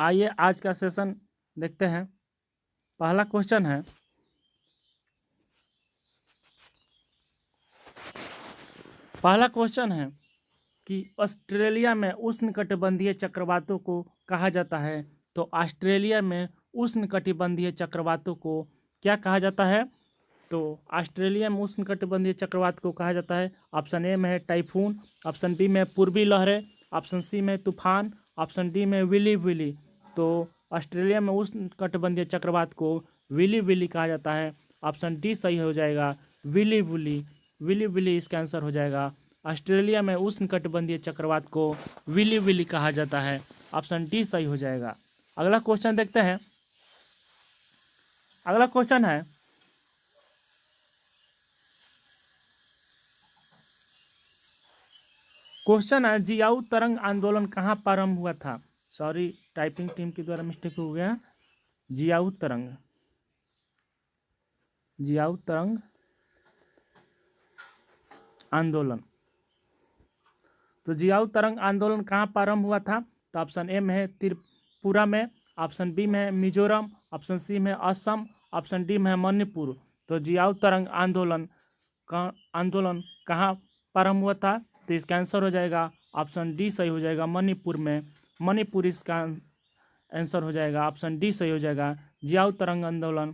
आइए आज का सेशन देखते हैं। पहला क्वेश्चन है, कि ऑस्ट्रेलिया में उष्णकटिबंधीय चक्रवातों को कहा जाता है। तो ऑस्ट्रेलिया में उष्णकटिबंधीय चक्रवातों को क्या कहा जाता है? तो ऑस्ट्रेलिया में उष्णकटिबंधीय चक्रवात को कहा जाता है, ऑप्शन ए में है टाइफून, ऑप्शन बी में पूर्वी लहरें, ऑप्शन सी में तूफान, ऑप्शन डी में विली विली। तो ऑस्ट्रेलिया में उष्णकटिबंधीय चक्रवात को विली विली कहा जाता है। ऑप्शन डी सही हो जाएगा, विली विली। विली विली इसका आंसर हो जाएगा। ऑस्ट्रेलिया में उष्णकटिबंधीय चक्रवात को विली विली कहा जाता है। ऑप्शन डी सही हो जाएगा। अगला क्वेश्चन देखते हैं। अगला क्वेश्चन है जियाऊ तरंग आंदोलन कहाँ प्रारंभ हुआ था? सॉरी, टाइपिंग टीम के द्वारा मिस्टेक हो गया। जियाऊ तरंग आंदोलन। तो जियाऊ तरंग आंदोलन कहाँ प्रारंभ हुआ था? तो ऑप्शन ए में है त्रिपुरा में, ऑप्शन बी में है मिजोरम, ऑप्शन सी में असम, ऑप्शन डी में है मणिपुर। तो जियाऊ तरंग आंदोलन कहाँ प्रारंभ हुआ था? तो इसका आंसर हो जाएगा ऑप्शन डी सही हो जाएगा, मणिपुर में। मणिपुर इसका आंसर हो जाएगा, ऑप्शन डी सही हो जाएगा। जियाऊ तरंग आंदोलन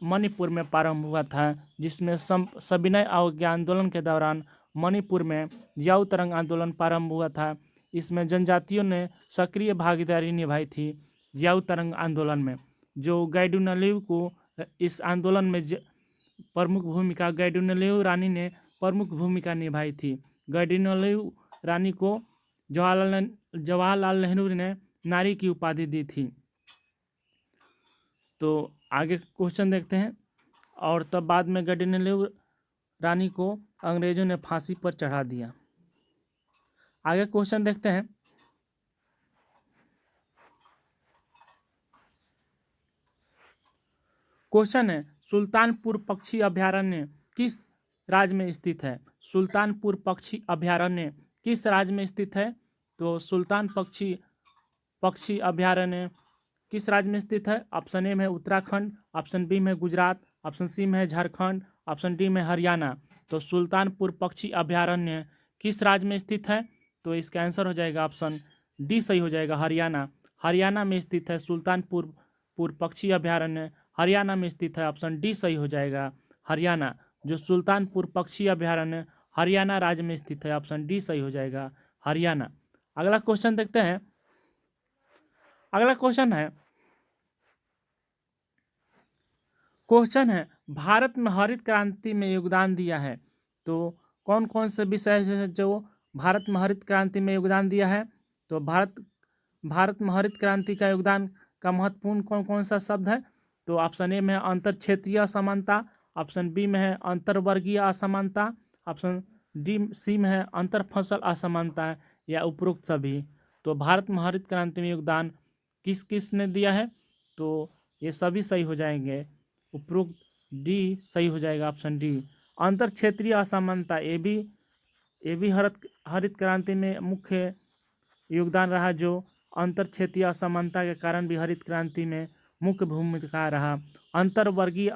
मणिपुर में प्रारंभ हुआ था, जिसमें सविनय अवज्ञा आंदोलन के दौरान मणिपुर में जियाऊ तरंग आंदोलन प्रारंभ हुआ था। इसमें जनजातियों ने सक्रिय भागीदारी निभाई थी जियाऊ तरंग आंदोलन में। जो गैंडुनलिउ को इस आंदोलन में प्रमुख भूमिका गैंडुनलिउ रानी ने प्रमुख भूमिका निभाई थी। गैंडुनलिउ रानी को जवाहरलाल नेहरू ने नारी की उपाधि दी थी। तो आगे क्वेश्चन देखते हैं। और तब बाद में गैंडुनलिउ रानी को अंग्रेजों ने फांसी पर चढ़ा दिया। आगे क्वेश्चन देखते हैं। क्वेश्चन है, सुल्तानपुर पक्षी अभयारण्य किस राज्य में स्थित है? सुल्तानपुर पक्षी अभयारण्य किस राज्य में स्थित है? तो सुल्तान पक्षी अभयारण्य किस राज्य में स्थित है? ऑप्शन ए में उत्तराखंड, ऑप्शन बी में गुजरात, ऑप्शन सी में झारखंड, ऑप्शन डी में हरियाणा। तो सुल्तानपुर पक्षी अभयारण्य किस राज्य में स्थित है? तो इसका आंसर हो जाएगा ऑप्शन डी सही हो जाएगा, हरियाणा। हरियाणा में स्थित है सुल्तानपुर पक्षी अभयारण्य, हरियाणा में स्थित है। ऑप्शन डी सही हो जाएगा, हरियाणा। जो सुल्तानपुर पक्षी अभयारण्य हरियाणा राज्य में स्थित है। ऑप्शन डी सही हो जाएगा, हरियाणा। अगला क्वेश्चन देखते हैं। अगला क्वेश्चन है भारत में हरित क्रांति में योगदान दिया है। तो कौन कौन से विषय है जो भारत में हरित क्रांति में योगदान दिया है? तो भारत में हरित क्रांति का योगदान का महत्वपूर्ण कौन कौन सा शब्द है? तो ऑप्शन ए में है अंतर क्षेत्रीय असमानता, ऑप्शन बी में है अंतर्वर्गीय असमानता, ऑप्शन डी सी में है अंतर फसल असमानता, या उपरोक्त सभी। तो भारत में हरित क्रांति में योगदान किस किस ने दिया है? तो ये सभी सही हो जाएंगे, उपरोक्त डी सही हो जाएगा, ऑप्शन डी। अंतर क्षेत्रीय असमानता ये भी हरित क्रांति में मुख्य योगदान रहा, जो अंतर क्षेत्रीय असमानता के कारण भी हरित क्रांति में मुख्य भूमिका रहा। अंतर्वर्गीय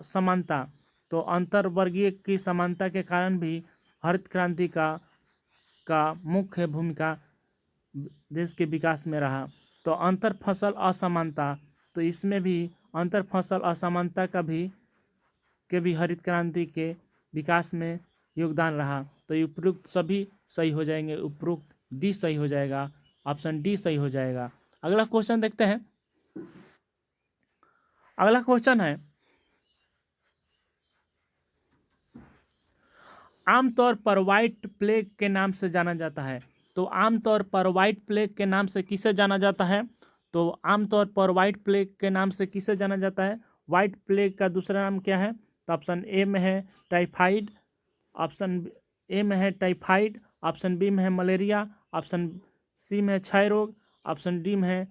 समानता, तो अंतर्वर्गीय की समानता के कारण भी हरित क्रांति का मुख्य भूमिका देश के विकास में रहा। तो अंतर फसल असमानता, तो इसमें भी अंतर फसल असमानता के भी हरित क्रांति के विकास में योगदान रहा। तो ये उपरोक्त सभी सही हो जाएंगे, उपरोक्त डी सही हो जाएगा, ऑप्शन डी सही हो जाएगा। अगला क्वेश्चन देखते हैं। अगला क्वेश्चन है, आमतौर पर व्हाइट प्लेग के नाम से जाना जाता है। तो आमतौर पर व्हाइट प्लेग के नाम से किसे जाना जाता है? तो आमतौर पर व्हाइट प्लेग के नाम से किसे जाना जाता है? व्हाइट प्लेग का दूसरा नाम क्या है? तो ऑप्शन ए में है टाइफाइड, ऑप्शन ए में है टाइफाइड, ऑप्शन बी में है मलेरिया, ऑप्शन सी में है क्षय रोग, ऑप्शन डी में है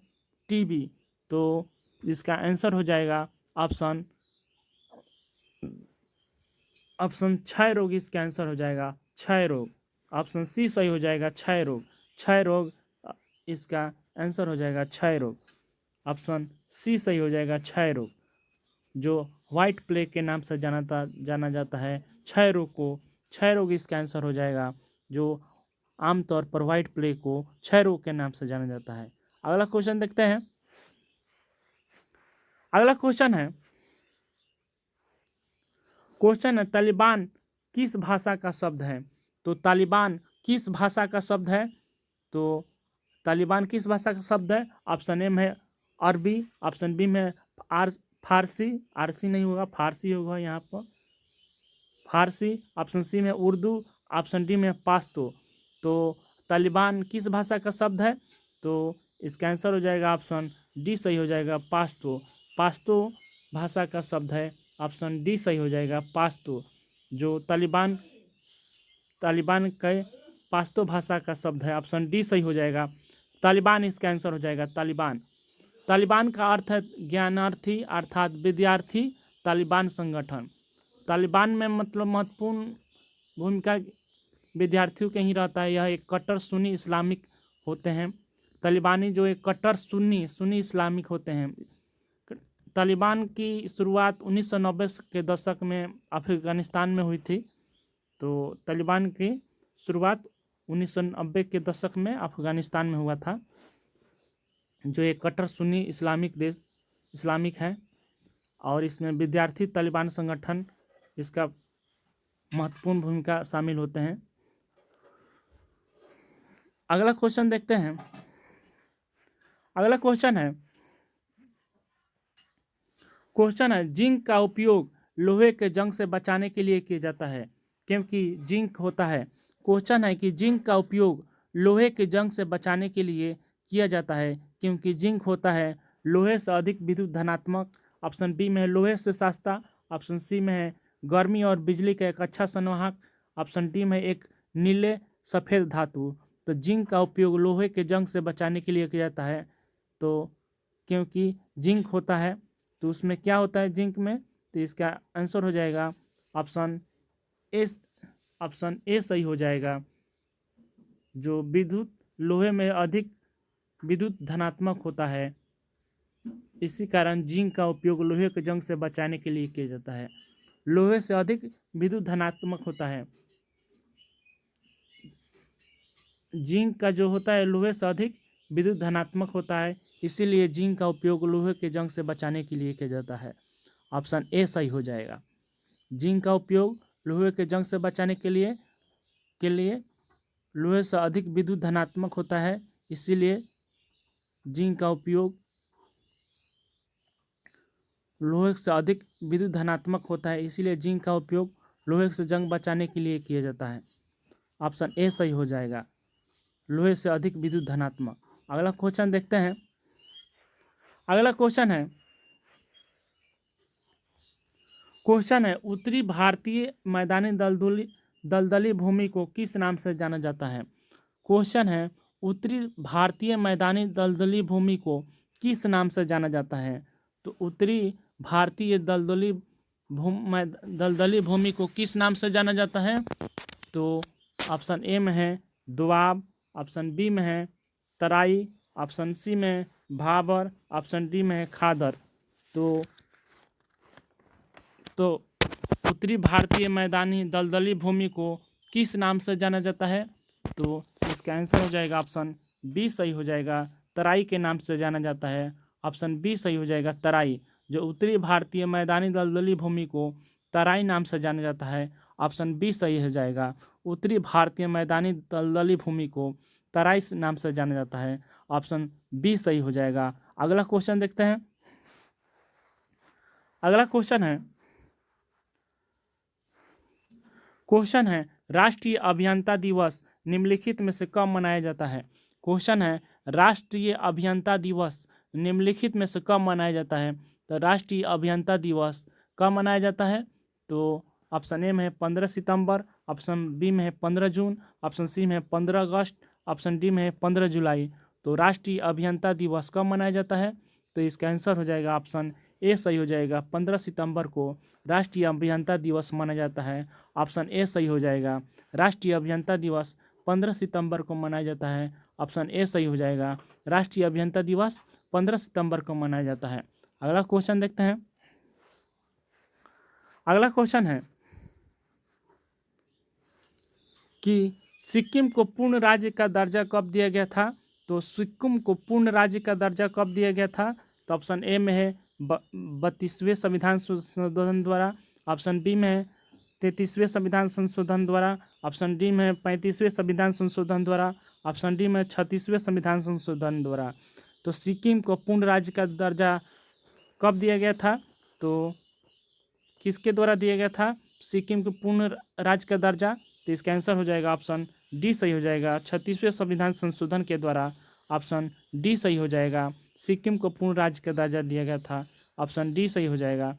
टीबी। तो इसका आंसर हो जाएगा ऑप्शन क्षय रोग। इसका आंसर हो जाएगा क्षय रोग, ऑप्शन सी सही हो जाएगा, क्षय रोग। क्षय रोग इसका आंसर हो जाएगा क्षय रोग। ऑप्शन सी सही हो जाएगा, क्षय रोग, जो व्हाइट प्लेग के नाम से जाना जाता है। क्षय रोग को, क्षय रोग इसका आंसर हो जाएगा, जो आमतौर पर व्हाइट प्लेग को क्षय रोग के नाम से जाना जाता है। अगला क्वेश्चन देखते हैं। अगला क्वेश्चन है तालिबान किस भाषा का शब्द है? तो तालिबान किस भाषा का शब्द है? तो तालिबान किस भाषा का शब्द है? ऑप्शन ए में है अरबी, ऑप्शन बी में फारसी, आरसी नहीं होगा, फारसी होगा यहाँ पर, फारसी, ऑप्शन सी में उर्दू, ऑप्शन डी में पाश्तो। तो तालिबान किस भाषा का शब्द है? तो इसका आंसर हो जाएगा ऑप्शन डी सही हो जाएगा, पाश्तो। पाश्तो भाषा का शब्द है, ऑप्शन डी सही हो जाएगा, पाश्तो, जो तालिबान के पाश्तो भाषा का शब्द है। ऑप्शन डी सही हो जाएगा, तालिबान इसका आंसर हो जाएगा, तालिबान। तालिबान का अर्थ है ज्ञानार्थी अर्थात विद्यार्थी तालिबान संगठन। तालिबान में मतलब महत्वपूर्ण भूमिका विद्यार्थियों के ही रहता है। यह एक कट्टर सुन्नी इस्लामिक होते हैं। तालिबानी जो एक कट्टर सुन्नी इस्लामिक होते हैं। तालिबान की शुरुआत 1990 के दशक में अफगानिस्तान में हुई थी। तो तालिबान की शुरुआत 1990 के दशक में अफगानिस्तान में हुआ था, जो एक कट्टर सुन्नी इस्लामिक है, और इसमें विद्यार्थी तालिबान संगठन इसका महत्वपूर्ण भूमिका शामिल होते हैं। अगला क्वेश्चन देखते हैं। अगला क्वेश्चन है जिंक का उपयोग लोहे के जंग से बचाने के लिए किया जाता है, क्योंकि जिंक होता है। क्वेश्चन है कि जिंक का उपयोग लोहे के जंग से बचाने के लिए किया जाता है, क्योंकि जिंक होता है लोहे से अधिक विद्युत धनात्मक। ऑप्शन बी में है लोहे से सस्ता, ऑप्शन सी में है गर्मी और बिजली का एक अच्छा संवाहक, ऑप्शन डी में एक नीले सफ़ेद धातु। तो जिंक का उपयोग लोहे के जंग से बचाने के लिए किया जाता है। तो क्योंकि जिंक होता है तो उसमें क्या होता है जिंक में? तो इसका आंसर हो जाएगा ऑप्शन ए सही हो जाएगा, जो लोहे में अधिक विद्युत धनात्मक होता है। इसी कारण जिंक का उपयोग लोहे के जंग से बचाने के लिए किया जाता है। लोहे से अधिक विद्युत धनात्मक होता है। जिंक का जो होता है लोहे से अधिक विद्युत धनात्मक होता है, इसीलिए जिंक का उपयोग लोहे के जंग से बचाने के लिए किया जाता है। ऑप्शन ए सही हो जाएगा। जिंक का उपयोग लोहे के जंग से बचाने के लिए लोहे से अधिक विद्युत धनात्मक होता है, इसीलिए जिंक का उपयोग लोहे से अधिक विद्युत धनात्मक होता है, इसीलिए जिंक का उपयोग लोहे से जंग बचाने के लिए किया जाता है। ऑप्शन ए सही हो जाएगा, लोहे से अधिक विद्युत धनात्मक। अगला क्वेश्चन देखते हैं। अगला क्वेश्चन है उत्तरी भारतीय मैदानी दलदली भूमि को किस नाम से जाना जाता है? क्वेश्चन है उत्तरी भारतीय मैदानी दलदली भूमि को किस नाम से जाना जाता है? तो उत्तरी भारतीय दलदली भूमि को किस नाम से जाना जाता है? तो ऑप्शन ए में है दोआब, ऑप्शन बी में है तराई, ऑप्शन सी में भाबर, ऑप्शन डी में है खादर। तो उत्तरी भारतीय मैदानी दलदली भूमि को किस नाम से जाना जाता है? तो इसका आंसर हो जाएगा ऑप्शन बी सही हो जाएगा, तराई के नाम से जाना जाता है। ऑप्शन बी सही हो जाएगा, तराई, जो उत्तरी भारतीय मैदानी दलदली भूमि को तराई नाम से जाना जाता है। ऑप्शन बी सही हो जाएगा, उत्तरी भारतीय मैदानी दलदली भूमि को तराई नाम से जाना जाता है। ऑप्शन बी सही हो जाएगा। अगला क्वेश्चन देखते हैं। अगला क्वेश्चन है राष्ट्रीय अभियंता दिवस निम्नलिखित में से कब मनाया जाता है? क्वेश्चन है राष्ट्रीय अभियंता दिवस निम्नलिखित में से कब मनाया जाता है? तो राष्ट्रीय अभियंता दिवस कब मनाया जाता है? तो ऑप्शन ए में है 15 सितंबर, ऑप्शन बी में है 15 जून, ऑप्शन सी में है 15 अगस्त, ऑप्शन डी में है 15 जुलाई। तो राष्ट्रीय अभियंता दिवस कब मनाया जाता है? तो इसका आंसर हो जाएगा ऑप्शन ए सही हो जाएगा, 15 सितंबर को राष्ट्रीय अभियंता दिवस मनाया जाता है। ऑप्शन ए सही हो जाएगा, राष्ट्रीय अभियंता दिवस 15 सितंबर को मनाया जाता है। ऑप्शन ए सही हो जाएगा। राष्ट्रीय अभियंता दिवस 15 सितंबर को मनाया जाता है। अगला क्वेश्चन देखते हैं। अगला क्वेश्चन है कि सिक्किम को पूर्ण राज्य का दर्जा कब दिया गया था? तो सिक्किम को पूर्ण राज्य का दर्जा कब दिया गया था? तो ऑप्शन ए में है 32वें संविधान संशोधन द्वारा, ऑप्शन बी में है 33वें संविधान संशोधन द्वारा, ऑप्शन डी में है 35वें संविधान संशोधन द्वारा, ऑप्शन डी में 36वें संविधान संशोधन द्वारा। तो सिक्किम को पूर्ण राज्य का दर्जा कब दिया गया था? तो किसके द्वारा दिया गया था सिक्किम को पूर्ण राज्य का दर्जा? तो इसका आंसर हो जाएगा ऑप्शन डी सही हो जाएगा, 36वें संविधान संशोधन के द्वारा। ऑप्शन डी सही हो जाएगा, सिक्किम को पूर्ण राज्य का दर्जा दिया गया था। ऑप्शन डी सही हो जाएगा,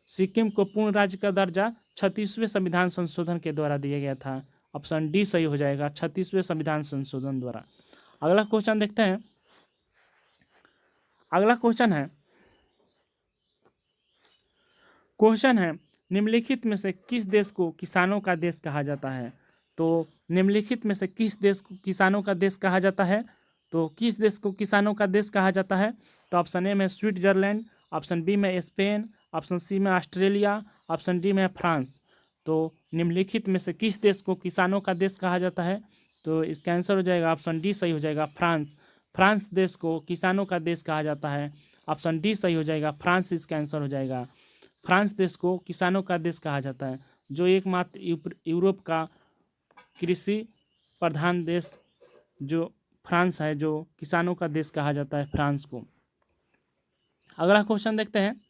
सिक्किम को पूर्ण राज्य का दर्जा 36वें संविधान संशोधन के द्वारा दिया गया था। ऑप्शन डी सही हो जाएगा, 36वें संविधान संशोधन द्वारा। अगला क्वेश्चन देखते हैं। अगला क्वेश्चन है निम्नलिखित में से किस देश को किसानों का देश कहा जाता है? तो निम्नलिखित में से किस देश को किसानों का देश कहा जाता है? तो किस देश को किसानों का देश कहा जाता है? तो ऑप्शन ए में स्विट्जरलैंड, ऑप्शन बी में स्पेन, ऑप्शन सी में ऑस्ट्रेलिया, ऑप्शन डी में फ्रांस। तो निम्नलिखित में से किस देश को किसानों का देश कहा जाता है? तो इसका आंसर हो जाएगा ऑप्शन डी सही हो जाएगा, फ्रांस। फ्रांस देश को किसानों का देश कहा जाता है। ऑप्शन डी सही हो जाएगा, फ्रांस इसका आंसर हो जाएगा। फ्रांस देश को किसानों का देश कहा जाता है, जो एकमात्र यूरोप का कृषि प्रधान देश जो फ्रांस है, जो किसानों का देश कहा जाता है फ्रांस को। अगला क्वेश्चन देखते हैं।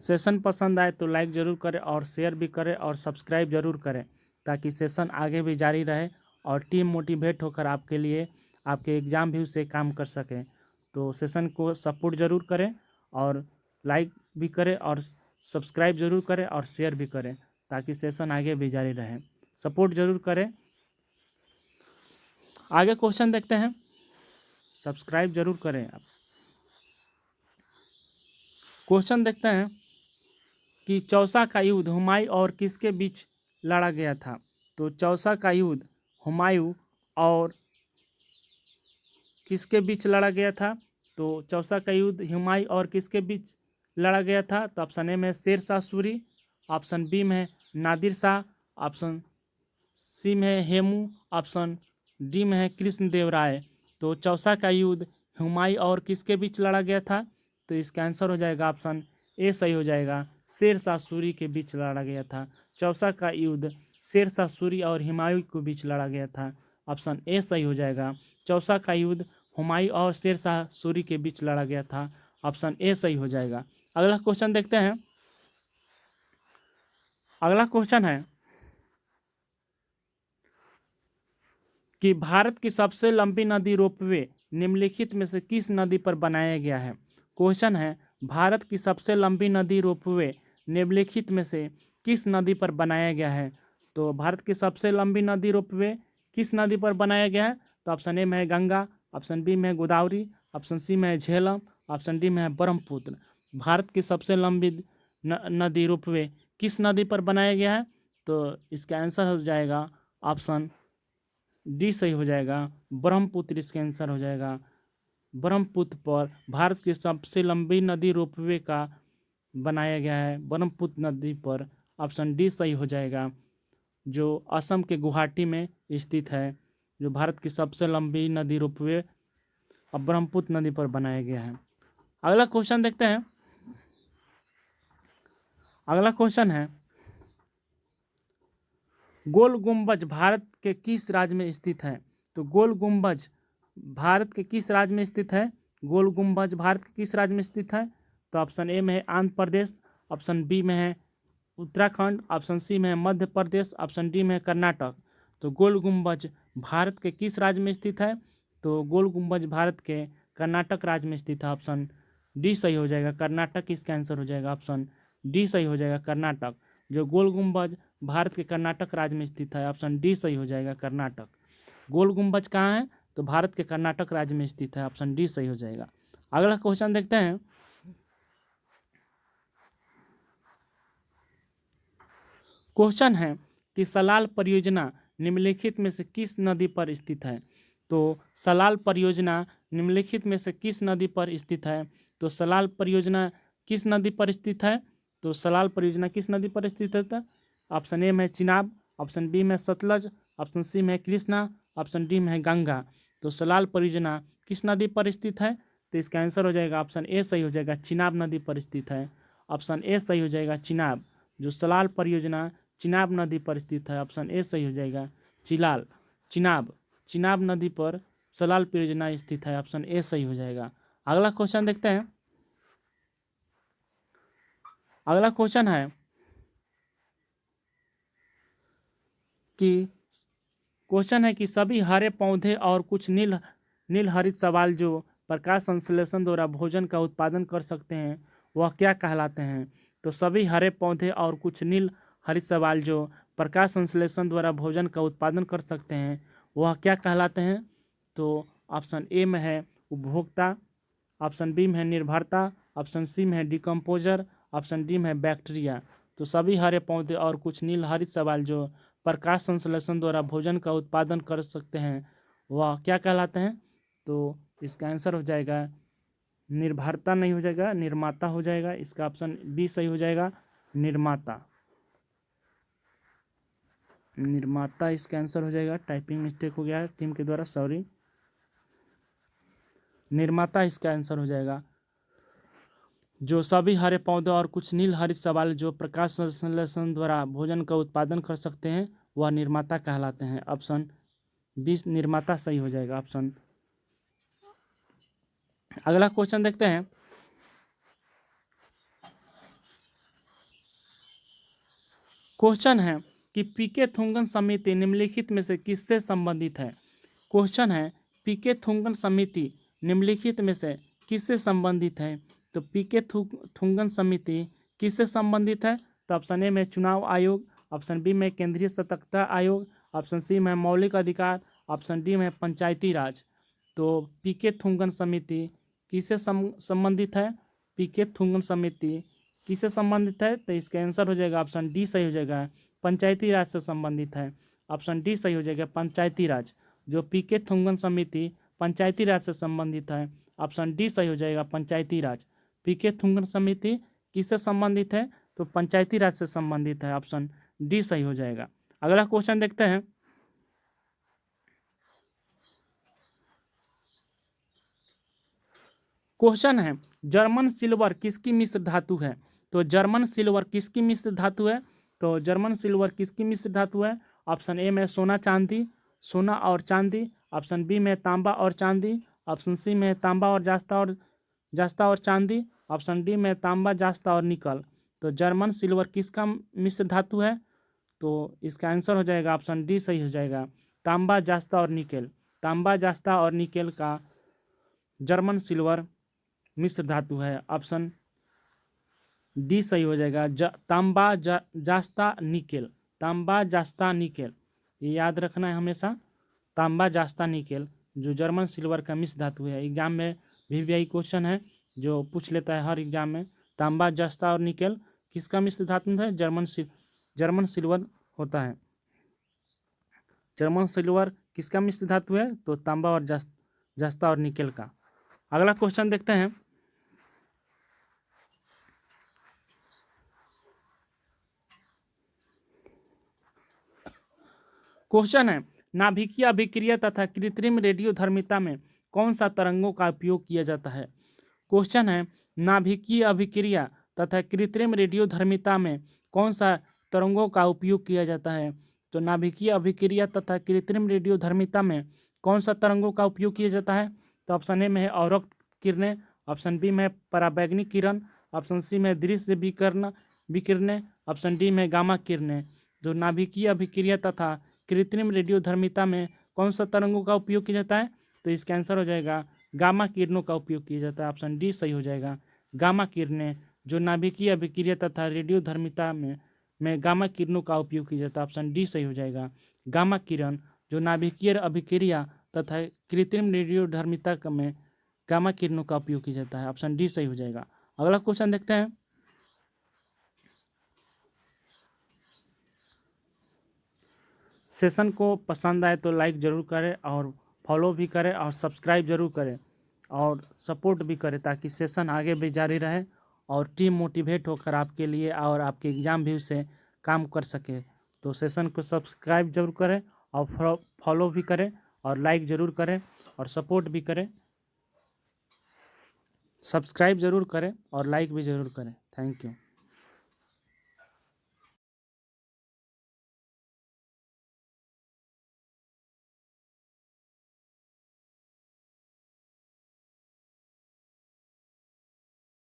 सेशन पसंद आए तो लाइक ज़रूर करें और शेयर भी करें और सब्सक्राइब ज़रूर करें, ताकि सेशन आगे भी जारी रहे और टीम मोटिवेट होकर आपके लिए आपके एग्ज़ाम भी उससे काम कर सकें। तो सेशन को सपोर्ट ज़रूर करें और लाइक भी करें और सब्सक्राइब ज़रूर करें और शेयर भी करें, ताकि सेशन आगे भी जारी रहे। सपोर्ट ज़रूर करें। आगे क्वेश्चन देखते हैं। सब्सक्राइब ज़रूर करें आप। क्वेश्चन देखते हैं कि चौसा का युद्ध हुमायूं और किसके बीच लड़ा गया था? तो चौसा का युद्ध हुमायूं और किसके बीच लड़ा गया था? तो चौसा का युद्ध हुमायूं और किसके बीच लड़ा गया था? तो ऑप्शन ए में शेर शाह सूरी, ऑप्शन बी में नादिर शाह, ऑप्शन सी में हेमू, ऑप्शन डी में है कृष्णदेव राय। तो चौसा का युद्ध हुमायूं और किसके बीच लड़ा गया था? तो इसका आंसर हो जाएगा ऑप्शन ए सही हो जाएगा, शेर शाह सूरी के बीच लड़ा गया था। चौसा का युद्ध शेर शाह सूरी और हुमायूं के बीच लड़ा गया था। ऑप्शन ए सही हो जाएगा, चौसा का युद्ध हुमायूं और शेर शाह सूरी के बीच लड़ा गया था। ऑप्शन ए सही हो जाएगा। अगला क्वेश्चन देखते हैं। अगला क्वेश्चन है कि भारत की सबसे लंबी नदी रोपवे निम्नलिखित में से किस नदी पर बनाया गया है? क्वेश्चन है भारत की सबसे लंबी नदी रोपवे निम्नलिखित में से किस नदी पर बनाया गया है? तो भारत की सबसे लंबी नदी रोपवे किस नदी पर बनाया गया है? तो ऑप्शन ए में है गंगा, ऑप्शन बी में है गोदावरी, ऑप्शन सी में है झेलम, ऑप्शन डी में है ब्रह्मपुत्र। भारत की सबसे लंबी नदी रोपवे किस नदी पर बनाया गया है? तो इसका आंसर हो जाएगा ऑप्शन डी सही हो जाएगा, ब्रह्मपुत्र इसका आंसर हो जाएगा। ब्रह्मपुत्र पर भारत की सबसे लंबी नदी रोपवे का बनाया गया है, ब्रह्मपुत्र नदी पर। ऑप्शन डी सही हो जाएगा, जो असम के गुवाहाटी में स्थित है, जो भारत की सबसे लंबी नदी रोपवे अब ब्रह्मपुत्र नदी पर बनाया गया है। अगला क्वेश्चन देखते हैं। अगला क्वेश्चन है गोल गुंबज भारत के किस राज्य में स्थित है? तो गोल गुंबज भारत के किस राज्य में स्थित है? गोल गुंबज भारत के किस राज्य में स्थित है? तो ऑप्शन ए में है आंध्र प्रदेश, ऑप्शन बी में है उत्तराखंड, ऑप्शन सी में है मध्य प्रदेश, ऑप्शन डी में है कर्नाटक। तो गोल गुंबज भारत के किस राज्य में स्थित है? तो गोल गुंबज भारत के कर्नाटक राज्य में स्थित है। ऑप्शन डी सही हो जाएगा, कर्नाटक इसका आंसर हो जाएगा। ऑप्शन डी सही हो जाएगा, कर्नाटक। जो गोल गुंबज भारत के कर्नाटक राज्य में स्थित है। ऑप्शन डी सही हो जाएगा, कर्नाटक। गोल गुंबज कहाँ है? तो भारत के कर्नाटक राज्य में स्थित है। ऑप्शन डी सही हो जाएगा। अगला क्वेश्चन देखते हैं। क्वेश्चन है कि सलाल परियोजना निम्नलिखित में से किस नदी पर स्थित है। तो सलाल परियोजना निम्नलिखित में से किस नदी पर स्थित है। तो सलाल परियोजना किस नदी पर स्थित है। तो सलाल परियोजना किस नदी पर स्थित है। ऑप्शन ए में है चिनाब, ऑप्शन बी में सतलज, ऑप्शन सी में है कृष्णा, ऑप्शन डी में है गंगा। तो सलाल परियोजना किस नदी पर स्थित है। तो इसका आंसर हो जाएगा ऑप्शन ए सही हो जाएगा, चिनाब नदी पर स्थित है। ऑप्शन ए सही हो जाएगा चिनाब। जो सलाल परियोजना चिनाब नदी पर स्थित है, ऑप्शन ए सही हो जाएगा चिनाब चिनाब नदी पर सलाल परियोजना स्थित है, ऑप्शन ए सही हो जाएगा। अगला क्वेश्चन देखते हैं। अगला क्वेश्चन है कि सभी हरे पौधे और कुछ नील हरित शैवाल जो प्रकाश संश्लेषण द्वारा भोजन का उत्पादन कर सकते हैं वह क्या कहलाते हैं। तो सभी हरे पौधे और कुछ नील हरित शैवाल जो प्रकाश संश्लेषण द्वारा भोजन का उत्पादन कर सकते हैं वह क्या कहलाते हैं। तो ऑप्शन ए में है उपभोक्ता, ऑप्शन बी में है निर्भरता, ऑप्शन सी में है डिकम्पोजर, ऑप्शन डी में है बैक्टीरिया। तो सभी हरे पौधे और कुछ नील हरित शैवाल जो प्रकाश संश्लेषण द्वारा भोजन का उत्पादन कर सकते हैं वह क्या कहलाते हैं। तो इसका आंसर हो जाएगा निर्भरता नहीं हो जाएगा, निर्माता हो जाएगा। इसका ऑप्शन बी सही हो जाएगा, निर्माता इसका आंसर हो जाएगा। टाइपिंग मिस्टेक हो गया है टीम के द्वारा, सॉरी। निर्माता इसका आंसर हो जाएगा। जो सभी हरे पौधे और कुछ नील हरित शैवाल जो प्रकाश संश्लेषण द्वारा भोजन का उत्पादन कर सकते हैं वह निर्माता कहलाते हैं। ऑप्शन बी निर्माता सही हो जाएगा, ऑप्शन। अगला क्वेश्चन देखते हैं। क्वेश्चन है कि पीके थुंगन समिति निम्नलिखित में से किससे संबंधित है। क्वेश्चन है पीके थुंगन समिति निम्नलिखित में से किससे संबंधित है। तो पीके थुंगन समिति किससे संबंधित है। तो ऑप्शन ए में चुनाव आयोग, ऑप्शन बी में केंद्रीय सतर्कता आयोग, ऑप्शन सी में मौलिक अधिकार, ऑप्शन डी में पंचायती राज। तो पीके थुंगन समिति किससे संबंधित है। पीके थुंगन समिति किससे संबंधित है। तो इसका आंसर हो जाएगा ऑप्शन डी सही हो जाएगा, पंचायती राज से संबंधित है। ऑप्शन डी सही हो जाएगा, पंचायती राज। जो पीके थुंगन समिति पंचायती राज से संबंधित है, ऑप्शन डी सही हो जाएगा, पंचायती राज। पीके थुंगन समिति किससे संबंधित है। तो पंचायती राज से संबंधित है, ऑप्शन डी सही हो जाएगा। अगला क्वेश्चन देखते हैं। क्वेश्चन है जर्मन सिल्वर किसकी मिश्र धातु है। तो जर्मन सिल्वर किसकी मिश्र धातु है। तो जर्मन सिल्वर किसकी मिश्र धातु है। ऑप्शन ए में सोना और चांदी, ऑप्शन बी में तांबा और चांदी, ऑप्शन सी में तांबा और जास्ता और चांदी, ऑप्शन डी में तांबा जास्ता और निकल। तो जर्मन सिल्वर किसका मिश्र धातु है। तो इसका आंसर हो जाएगा ऑप्शन डी सही हो जाएगा, तांबा जास्ता और निकेल। तांबा जास्ता और निकेल का जर्मन सिल्वर मिश्र धातु है, ऑप्शन डी सही हो जाएगा, तांबा जास्ता निकेल। तांबा जास्ता निकेल ये याद रखना है हमेशा, तांबा जास्ता निकेल जो जर्मन सिल्वर का मिश्र धातु है। एग्जाम में भी क्वेश्चन है जो पूछ लेता है हर एग्जाम में, तांबा जास्ता और निकेल किसका मिश्र धातु है। जर्मन सिल्वर होता है। जर्मन सिल्वर किसका मिश्र धातु है। तो तांबा और जास्ता और निकेल का। अगला क्वेश्चन देखते हैं। क्वेश्चन है नाभिकीय अभिक्रिया तथा कृत्रिम रेडियोधर्मिता में कौन सा तरंगों का उपयोग किया जाता है। क्वेश्चन है नाभिकीय अभिक्रिया तथा कृत्रिम रेडियोधर्मिता में कौन सा तरंगों का उपयोग किया जाता है। तो नाभिकीय अभिक्रिया तथा कृत्रिम रेडियोधर्मिता में कौन सा तरंगों का उपयोग किया जाता है। तो ऑप्शन ए में है अवरक्त किरणें, ऑप्शन बी में पराबैंगनी किरण, ऑप्शन सी में दृश्य विकिरणें, ऑप्शन डी में गामा किरणें। जो नाभिकीय अभिक्रिया तथा कृत्रिम रेडियोधर्मिता में कौन सा तरंगों का उपयोग किया जाता है। तो इसका आंसर हो जाएगा गामा किरणों का उपयोग किया जाता है, ऑप्शन डी सही हो जाएगा, गामा किरणें। जो नाभिकीय अभिक्रिया तथा रेडियोधर्मिता में गामा किरणों का उपयोग किया जाता है, ऑप्शन डी सही हो जाएगा, गामा किरण। जो नाभिकीय अभिक्रिया तथा कृत्रिम रेडियोधर्मिता में गामा किरणों का उपयोग किया जाता है, ऑप्शन डी सही हो जाएगा। अगला क्वेश्चन देखते हैं। सेशन को पसंद आए तो लाइक ज़रूर करें और फॉलो भी करें और सब्सक्राइब ज़रूर करें और सपोर्ट भी करें, ताकि सेशन आगे भी जारी रहे और टीम मोटिवेट होकर आपके लिए और आपके एग्ज़ाम भी उससे काम कर सके। तो सेशन को सब्सक्राइब ज़रूर करें और फॉलो भी करें और लाइक ज़रूर करें और सपोर्ट भी करें। सब्सक्राइब ज़रूर करें और लाइक भी ज़रूर करें। Thank you.